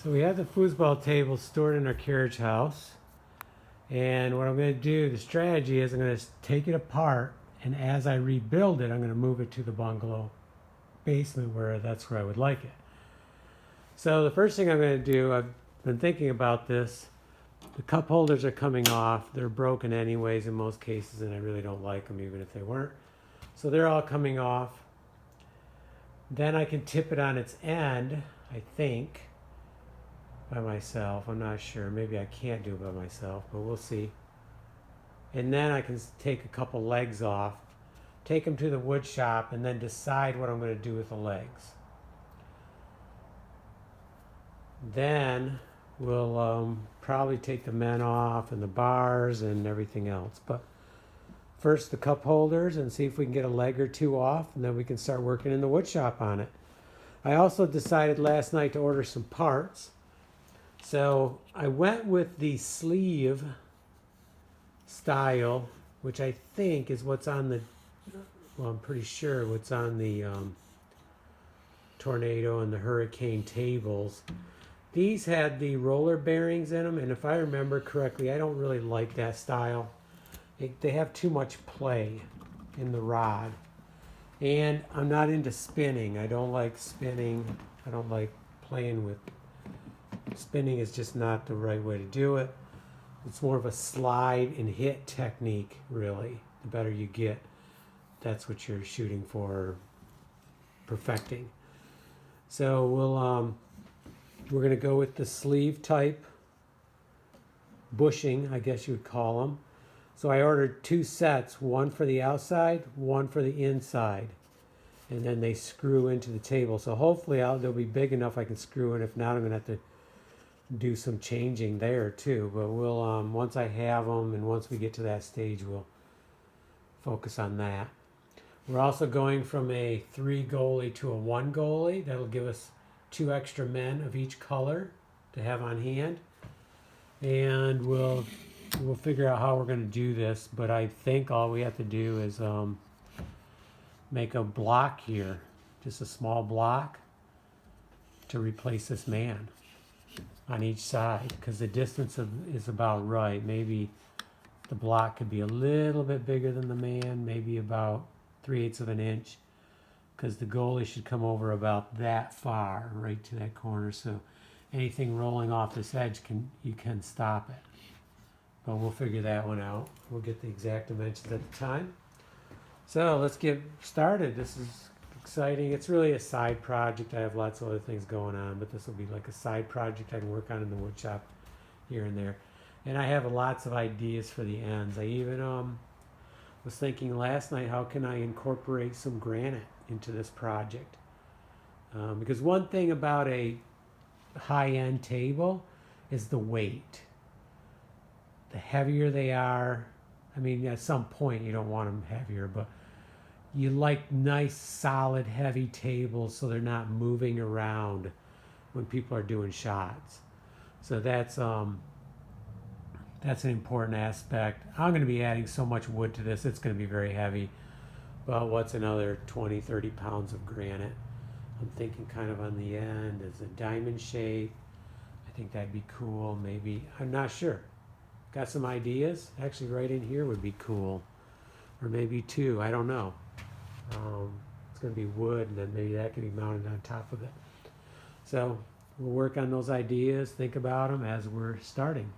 So we have the foosball table stored in our carriage house. And what I'm going to do, the strategy is I'm going to take it apart, and as I rebuild it, I'm going to move it to the bungalow basement where that's where I would like it. So the first thing I'm going to do, I've been thinking about this. The cup holders are coming off. They're broken anyways in most cases, and I really don't like them even if they weren't. So they're all coming off. Then I can tip it on its end, I think, by myself. I'm not sure. Maybe I can't do it by myself, but we'll see. And then I can take a couple legs off, take them to the wood shop, and then decide what I'm going to do with the legs. Then we'll probably take the men off and the bars and everything else. But first the cup holders and see if we can get a leg or two off, and then we can start working in the wood shop on it. I also decided last night to order some parts. So I went with the sleeve style, which I think is what's on the, well, I'm pretty sure what's on the Tornado and the Hurricane tables. These had the roller bearings in them, and if I remember correctly, I don't really like that style. They have too much play in the rod. And I'm not into spinning. I don't like spinning. I don't like playing with spinning. Is just not the right way to do it. It's more of a slide and hit technique, really. The better you get, that's what you're shooting for, perfecting. So we're going to go with the sleeve type bushing, I guess you would call them. So I ordered 2 sets, one for the outside, one for the inside. And then they screw into the table. So hopefully they'll be big enough I can screw in. If not, I'm going to have to do some changing there too. But we'll, once I have them and once we get to that stage, we'll focus on that. We're also going from a 3 goalie to a 1 goalie. That'll give us 2 extra men of each color to have on hand. And we'll figure out how we're going to do this, but I think all we have to do is make a block here, just a small block to replace this man on each side, because the distance is about right. Maybe the block could be a little bit bigger than the man, maybe about 3/8 of an inch, because the goalie should come over about that far, right to that corner, so anything rolling off this edge, you can stop it. But we'll figure that one out. We'll get the exact dimensions at the time. So let's get started. This is exciting. It's really a side project. I have lots of other things going on, but this will be like a side project I can work on in the wood shop here and there. And I have lots of ideas for the ends. I even was thinking last night, how can I incorporate some granite into this project? Because one thing about a high-end table is the weight. The heavier they are, I mean, at some point you don't want them heavier, but you like nice, solid, heavy tables so they're not moving around when people are doing shots. So that's an important aspect. I'm going to be adding so much wood to this, it's going to be very heavy. But what's another 20, 30 pounds of granite? I'm thinking kind of on the end as a diamond shape. I think that'd be cool. Maybe, I'm not sure. Got some ideas? Actually, right in here would be cool. Or maybe 2, I don't know. It's going to be wood, and then maybe that can be mounted on top of it. So we'll work on those ideas, think about them as we're starting.